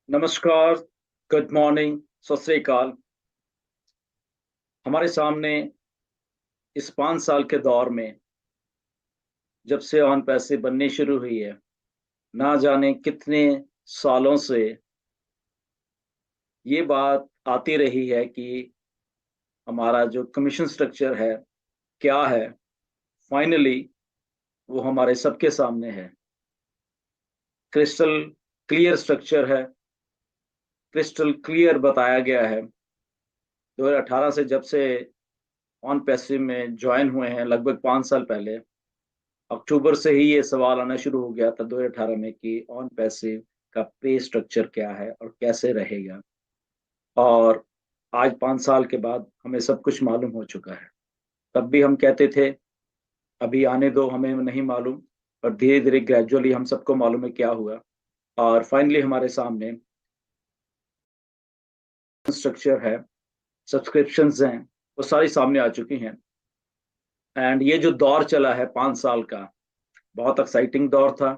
नमस्कार। Good morning. सत श्री अकाल। हमारे सामने इस 5 साल के दौर में जब से ऑन पैसे बननी शुरू हुई है, ना जाने कितने सालों से ये बात आती रही है कि हमारा जो कमीशन स्ट्रक्चर है क्या है। फाइनली वो हमारे सबके सामने है। क्रिस्टल क्लियर स्ट्रक्चर है। क्रिस्टल क्लियर बताया गया है। 2018 से जब से ऑन पैसे में ज्वाइन हुए हैं, लगभग 5 साल पहले अक्टूबर से ही ये सवाल आना शुरू हो गया था 2018 में कि ऑन पैसिव का पे स्ट्रक्चर क्या है और कैसे रहेगा। और आज 5 साल के बाद हमें सब कुछ मालूम हो चुका है। तब भी हम कहते थे अभी आने दो, हमें नहीं मालूम। पर धीरे धीरे ग्रेजुअली हम सबको मालूम है क्या हुआ। और फाइनली हमारे सामने स्ट्रक्चर है, सब्सक्रिप्शंस हैं, वो सारी सामने आ चुकी हैं। एंड ये जो दौर चला है 5 साल का, बहुत एक्साइटिंग दौर था।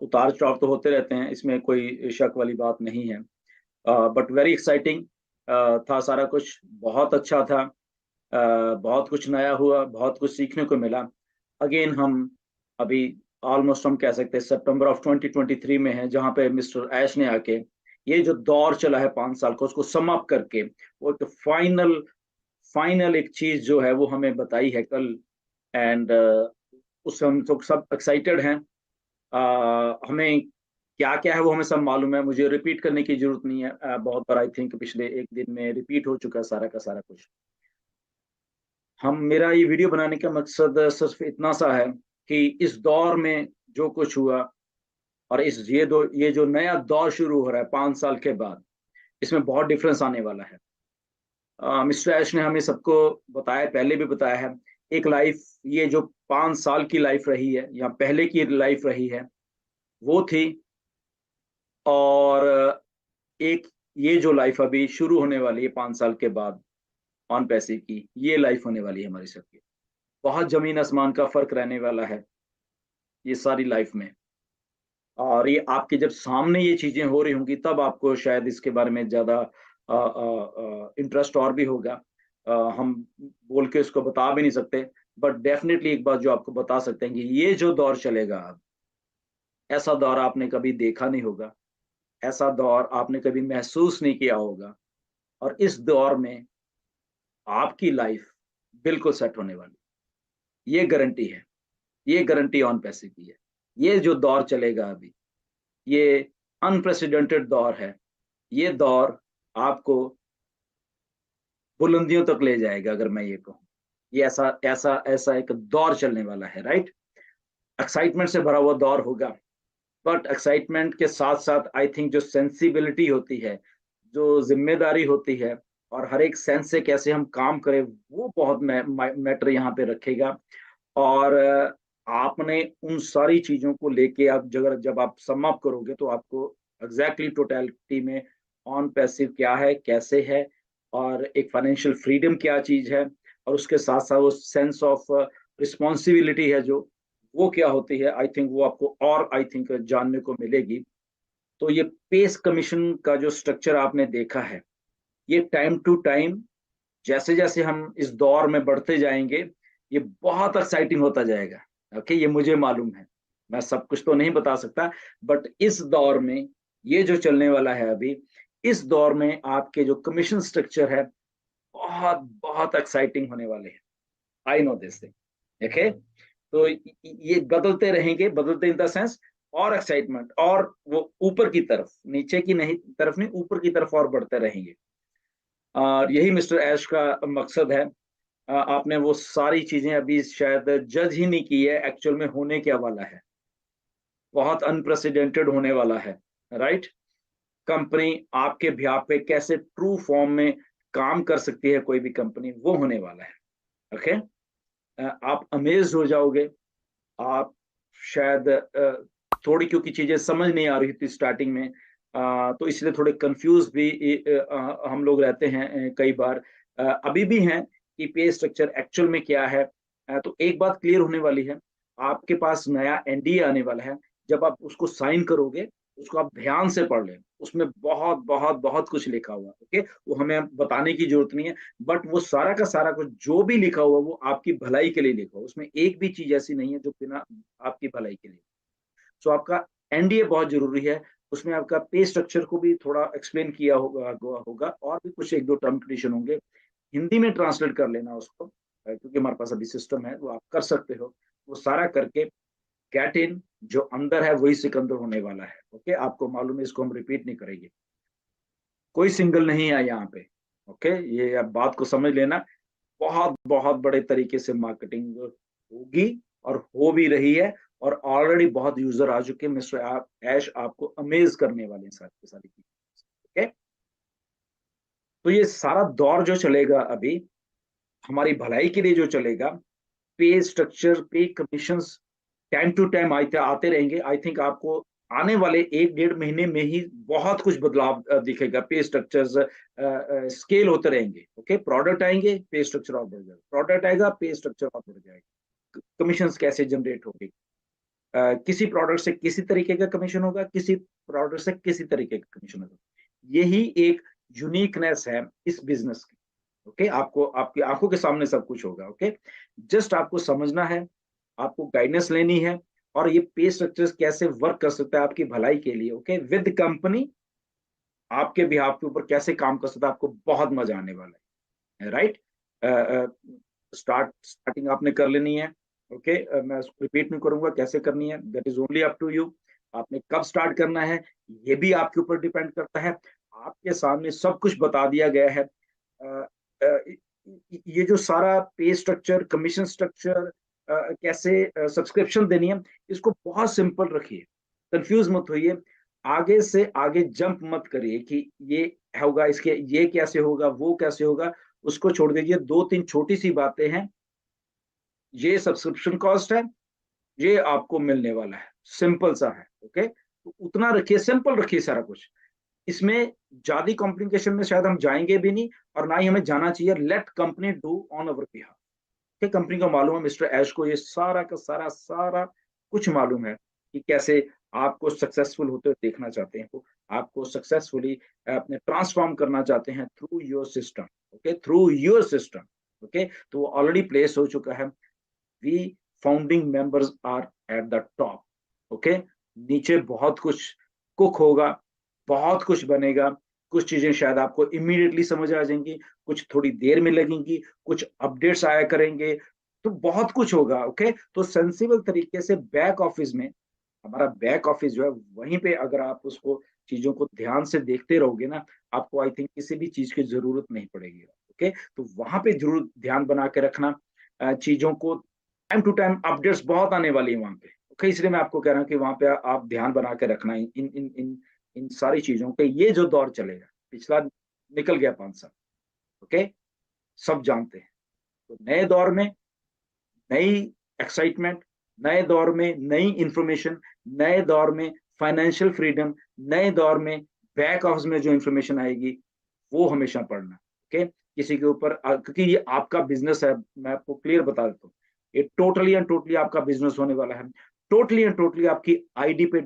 उतार चढ़ाव तो होते रहते हैं, इसमें कोई शक वाली बात नहीं है। बट वेरी एक्साइटिंग था सारा कुछ। बहुत अच्छा था। बहुत कुछ नया हुआ, बहुत कुछ सीखने को मिला। अगेन हम अभी ऑलमोस्ट हम कह सकते हैं सितंबर ऑफ 2023 में है, जहाँ पे मिस्टर ऐश ने आके ये जो दौर चला है 5 साल का उसको सम अप करके वो एक फाइनल फाइनल एक चीज जो है वो हमें बताई है कल। एंड उससे हम तो सब एक्साइटेड हैं। हमें क्या क्या है वो हमें सब मालूम है, मुझे रिपीट करने की जरूरत नहीं है। बहुत बार आई थिंक पिछले एक दिन में रिपीट हो चुका है सारा का सारा कुछ। हम मेरा ये वीडियो बनाने का मकसद सिर्फ इतना सा है कि इस दौर में जो कुछ हुआ और ये जो नया दौर शुरू हो रहा है 5 साल के बाद, इसमें बहुत डिफरेंस आने वाला है। मिस्टर ऐश ने हमें सबको बताया, पहले भी बताया है। एक लाइफ, ये जो 5 साल की लाइफ रही है या पहले की लाइफ रही है वो थी। और एक ये जो लाइफ अभी शुरू होने वाली है 5 साल के बाद ऑन पैसे की, ये लाइफ होने वाली है हमारी सबकी। बहुत जमीन आसमान का फर्क रहने वाला है ये सारी लाइफ में। और ये आपके जब सामने ये चीजें हो रही होंगी तब आपको शायद इसके बारे में ज्यादा इंटरेस्ट और भी होगा। हम बोल के इसको बता भी नहीं सकते। बट डेफिनेटली एक बात जो आपको बता सकते हैं कि ये जो दौर चलेगा अब, ऐसा दौर आपने कभी देखा नहीं होगा। ऐसा दौर आपने कभी महसूस नहीं किया होगा। और इस दौर में आपकी लाइफ बिल्कुल सेट होने वाली, ये गारंटी है। ये गारंटी ऑन पैसे की है। ये जो दौर चलेगा अभी, ये अनप्रेसिडेंटेड दौर है। ये दौर आपको बुलंदियों तक ले जाएगा, अगर मैं ये कहूँ। ये ऐसा ऐसा ऐसा एक दौर चलने वाला है, राइट। एक्साइटमेंट से भरा हुआ दौर होगा। बट एक्साइटमेंट के साथ साथ आई थिंक जो सेंसिबिलिटी होती है, जो जिम्मेदारी होती है, और हर एक सेंस से कैसे हम काम करें, वो बहुत मैटर यहाँ पे रखेगा। और आपने उन सारी चीजों को लेके आप जब आप सम अप करोगे तो आपको एग्जैक्टली टोटलिटी में ऑन पैसिव क्या है, कैसे है, और एक फाइनेंशियल फ्रीडम क्या चीज है, और उसके साथ साथ वो सेंस ऑफ रिस्पॉन्सिबिलिटी है जो, वो क्या होती है। आई थिंक वो आपको और आई थिंक जानने को मिलेगी। तो ये पेस कमीशन का जो स्ट्रक्चर आपने देखा है, ये टाइम टू टाइम जैसे जैसे हम इस दौर में बढ़ते जाएंगे, ये बहुत एक्साइटिंग होता जाएगा। ओके, ये मुझे मालूम है। मैं सब कुछ तो नहीं बता सकता। बट इस दौर में ये जो चलने वाला है अभी, इस दौर में आपके जो कमीशन स्ट्रक्चर है बहुत बहुत एक्साइटिंग होने वाले हैं। I know this thing. Okay, तो ये बदलते रहेंगे, बदलते इन द सेंस, और एक्साइटमेंट, और वो ऊपर की तरफ, नीचे की नहीं तरफ नहीं, ऊपर की तरफ और बढ़ते रहेंगे। और यही मिस्टर ऐश का मकसद है। आपने वो सारी चीजें अभी शायद जज ही नहीं की है, एक्चुअल में होने क्या वाला है। बहुत अनप्रेसिडेंटेड होने वाला है, राइट। कंपनी आपके बिहाफ पे कैसे ट्रू फॉर्म में काम कर सकती है, कोई भी कंपनी, वो होने वाला है। ओके, आप अमेज हो जाओगे। आप शायद थोड़ी, क्योंकि चीजें समझ नहीं आ रही थी स्टार्टिंग में, तो इसलिए थोड़े कंफ्यूज भी हम लोग रहते हैं कई बार। अभी भी हैं कि पे स्ट्रक्चर एक्चुअल में क्या है। तो एक बात क्लियर होने वाली है, आपके पास नया एनडीए आने वाला है। जब आप उसको साइन करोगे उसको आप ध्यान से पढ़ लें, उसमें बहुत बहुत बहुत कुछ लिखा हुआ है। ओके, वो हमें बताने की जरूरत नहीं है, बट वो सारा का सारा कुछ जो भी लिखा हुआ वो आपकी भलाई के लिए लिखा हुआ, उसमें एक भी चीज ऐसी नहीं है जो बिना आपकी भलाई के लिए। सो आपका एनडीए बहुत जरूरी है, उसमें आपका पे स्ट्रक्चर को भी थोड़ा एक्सप्लेन किया होगा और भी कुछ एक दो टर्म कंडीशन होंगे, हिंदी में ट्रांसलेट कर लेना उसको, क्योंकि हमारे पास अभी सिस्टम है वो आप कर सकते हो। वो सारा करके गेट इन, जो अंदर है वही सिकंदर होने वाला है। ओके, आपको मालूम है, इसको हम रिपीट नहीं करेंगे, कोई सिंगल नहीं है यहाँ पे। ओके, ये आप बात को समझ लेना, बहुत बहुत बड़े तरीके से मार्केटिंग होगी और हो भी रही है, और ऑलरेडी बहुत यूजर आ चुके हैं। मिस्टर आप ऐश आपको अमेज करने वाले हैं सारी सारी चीजें। ओके, तो ये सारा दौर जो चलेगा अभी हमारी भलाई के लिए जो चलेगा, पे स्ट्रक्चर, पे कमीशंस टाइम टू टाइम आते आते रहेंगे। आई थिंक आपको आने वाले एक डेढ़ महीने में ही बहुत कुछ बदलाव दिखेगा, पे स्ट्रक्चर्स स्केल होते रहेंगे। ओके, प्रोडक्ट आएंगे, पे स्ट्रक्चर और बढ़ जाएगा, प्रोडक्ट आएगा, पे स्ट्रक्चर और बढ़ जाएगा, कमीशन कैसे जनरेट होगी, किसी प्रोडक्ट से किसी तरीके का कमीशन होगा, किसी प्रोडक्ट से किसी तरीके का कमीशन होगा। यही एक यूनिकनेस है इस बिजनेस की। ओके, आपको आपकी आंखों के सामने सब कुछ होगा। ओके, जस्ट आपको समझना है, आपको गाइडेंस लेनी है, और ये पे स्ट्रक्चर्स कैसे वर्क कर सकता है आपकी भलाई के लिए। ओके, विद कंपनी आपके बिहाफ के ऊपर कैसे काम कर सकता है, आपको बहुत मजा आने वाला है। राइट, स्टार्टिंग आपने कर लेनी है। ओके, मैं रिपीट नहीं करूंगा कैसे करनी है, that is only up to you. आपने कब स्टार्ट करना है ये भी आपके ऊपर डिपेंड करता है। आपके सामने सब कुछ बता दिया गया है। अ, अ, ये जो सारा पे स्ट्रक्चर, कमीशन स्ट्रक्चर, कैसे सब्सक्रिप्शन देनी है, इसको बहुत सिंपल रखिए, कंफ्यूज मत होइए, आगे से आगे जंप मत करिए कि ये होगा, इसके ये कैसे होगा, वो कैसे होगा, उसको छोड़ दीजिए। दो तीन छोटी सी बातें हैं, ये सब्सक्रिप्शन कॉस्ट है, ये आपको मिलने वाला है, सिंपल सा है। ओके, तो उतना रखिए, सिंपल रखिए सारा कुछ। इसमें ज्यादा कॉम्प्लिकेशन में शायद हम जाएंगे भी नहीं, और ना ही हमें जाना चाहिए। Let company do on our behalf. कि कंपनी को मालूम है, मिस्टर ऐश को ये सारा का सारा सारा कुछ मालूम है कि कैसे आपको सक्सेसफुल होते हुए देखना चाहते हैं, वो आपको सक्सेसफुली अपने ट्रांसफॉर्म करना चाहते हैं through your system. Okay, through your system. Okay, तो वो ऑलरेडी प्लेस हो चुका है। We founding members are at the top. Okay, नीचे बहुत कुछ कुक होगा, बहुत कुछ बनेगा, कुछ चीजें शायद आपको इमीडिएटली समझ आ जाएंगी, कुछ थोड़ी देर में लगेंगी, कुछ अपडेट्स आया करेंगे, तो बहुत कुछ होगा। ओके, तो सेंसिबल तरीके से बैक ऑफिस में, हमारा बैक ऑफिस जो है वहीं पे अगर आप उसको चीजों को ध्यान से देखते रहोगे ना, आपको आई थिंक किसी भी चीज की जरूरत नहीं पड़ेगी। ओके, तो वहां पे जरूर ध्यान बना के रखना, चीजों को टाइम टू टाइम अपडेट्स बहुत आने वाली है वहां पे। ओके, इसलिए मैं आपको कह रहा हूँ कि वहां पे आप ध्यान बना के रखना इन इन इन इन सारी चीजों पे। ये जो दौर चलेगा, पिछला निकल गया 5 साल। ओके, सब जानते हैं। तो नए दौर में नई एक्साइटमेंट, नए दौर में नई इंफॉर्मेशन, नए दौर में फाइनेंशियल फ्रीडम, नए दौर में बैक ऑफिस में जो इंफॉर्मेशन आएगी वो हमेशा पढ़ना। ओके, किसी के ऊपर, क्योंकि ये आपका बिजनेस है, मैं आपको क्लियर बता देता हूँ, ये टोटली एंड टोटली आपका बिजनेस होने वाला है। टोटली एंड टोटली आपकी आईडी पे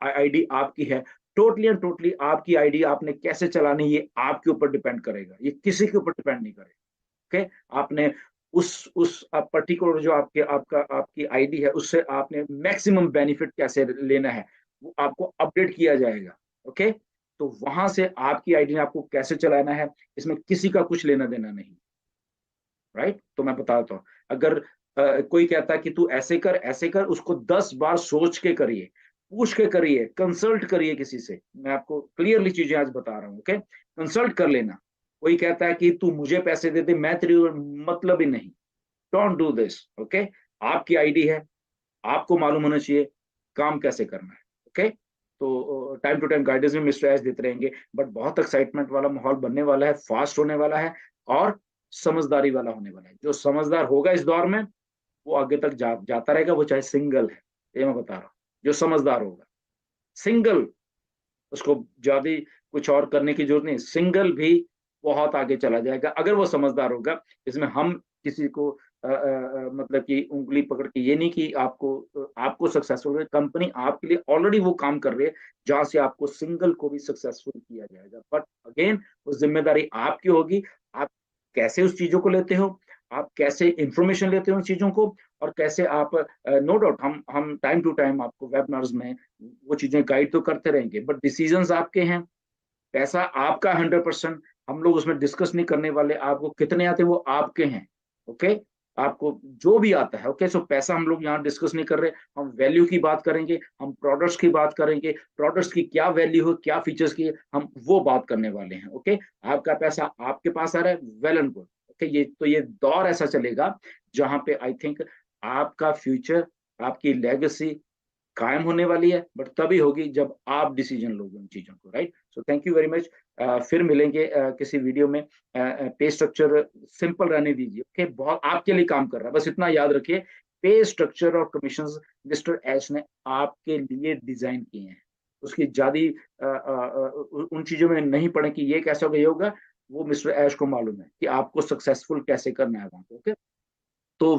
आईडी आपकी है, टोटली एंड टोटली आपकी आईडी आपने कैसे चलानी ये आपके ऊपर डिपेंड करेगा, ये किसी के ऊपर डिपेंड नहीं करेगा। ओके, आपने उस पर्टिकुलर जो आपकी आईडी है उससे आपने मैक्सिमम बेनिफिट कैसे लेना है वो आपको अपडेट किया जाएगा। ओके, तो वहां से आपकी आईडी ने आपको कैसे चलाना है, इसमें किसी का कुछ लेना देना नहीं। राइट, तो मैं बताता हूँ, अगर कोई कहता है कि तू ऐसे कर, उसको 10 बार सोच के करिए, पूछ के करिए, कंसल्ट करिए किसी से। मैं आपको क्लियरली चीजें आज बता रहा हूँ। ओके, कंसल्ट कर लेना। कोई कहता है कि तू मुझे पैसे दे दे, मैं तेरी, मतलब ही नहीं, डोंट डू दिस। ओके, आपकी आईडी है, आपको मालूम होना चाहिए काम कैसे करना है। ओके, तो टाइम टू टाइम गाइडेंस में मिस्टर एस देते रहेंगे, बट बहुत एक्साइटमेंट वाला माहौल बनने वाला है, फास्ट होने वाला है, और समझदारी वाला होने वाला है। जो समझदार होगा इस दौर में वो आगे तक जाता रहेगा, वो चाहे सिंगल है, ये मैं बता रहा हूँ। जो समझदार होगा सिंगल, उसको ज्यादा कुछ और करने की जरूरत नहीं, सिंगल भी बहुत आगे चला जाएगा अगर वो समझदार होगा। इसमें हम किसी को मतलब कि उंगली पकड़ के, ये नहीं कि आपको सक्सेसफुल, कंपनी आपके लिए ऑलरेडी वो काम कर रही है जहां से आपको सिंगल को भी सक्सेसफुल किया जाएगा। बट अगेन वो जिम्मेदारी आपकी होगी, आप कैसे उस चीजों को लेते हो, आप कैसे इंफॉर्मेशन लेते हो उन चीजों को, और कैसे आप, नो डाउट हम टाइम टू टाइम आपको वेबिनार्स में वो चीजें गाइड तो करते रहेंगे, बट डिसीजंस आपके हैं, पैसा आपका 100%। हम लोग उसमें डिस्कस नहीं करने वाले आपको कितने आते हैं, वो आपके हैं। ओके, आपको जो भी आता है। ओके, सो पैसा हम लोग यहाँ डिस्कस नहीं कर रहे, हम वैल्यू की बात करेंगे, हम प्रोडक्ट्स की बात करेंगे, प्रोडक्ट्स की क्या वैल्यू है, क्या फीचर्स की है, हम वो बात करने वाले हैं। ओके, आपका पैसा आपके पास आ रहा है, वेल एंड गुड। ओके, ये दौर ऐसा चलेगा जहां पे आई थिंक आपका फ्यूचर, आपकी लेगेसी कायम होने वाली है, बट तभी होगी जब आप डिसीजन लोगे उन चीजों को, right. So thank you very much. फिर मिलेंगे किसी वीडियो में। पे स्ट्रक्चर सिंपल रहने दीजिए। ओके, बहुत आपके लिए काम कर रहा है, बस इतना याद रखिए, पे स्ट्रक्चर और कमीशन मिस्टर एश ने आपके लिए डिजाइन किए हैं। उसकी ज्यादा उन चीजों में नहीं पड़े कि ये कैसा होगा, ये होगा। वो मिस्टर एश को मालूम है कि आपको सक्सेसफुल कैसे करना है वहां पे। ओके, तो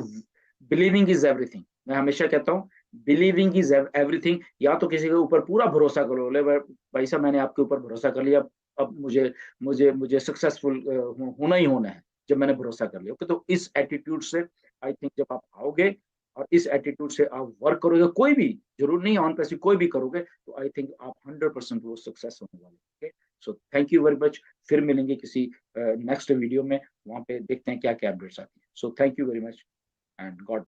बिलीविंग इज एवरीथिंग, मैं हमेशा कहता हूँ, बिलीविंग इज एवरीथिंग। या तो किसी के ऊपर पूरा भरोसा करो, ले भाई साहब मैंने आपके ऊपर भरोसा कर लिया, अब मुझे मुझे मुझे सक्सेसफुल होना ही होना है जब मैंने भरोसा कर लिया। ओके, तो इस एटीट्यूड से आई थिंक जब आप आओगे और इस एटीट्यूड से आप वर्क करोगे, कोई भी, जरूर नहीं ऑन पैसे, कोई भी करोगे, तो आई थिंक आप 100% वो सक्सेस होने वाले। Okay, so thank you very much. फिर मिलेंगे किसी नेक्स्ट वीडियो में, वहां पे देखते हैं क्या क्या अपडेट्स आती है। So thank you very much and God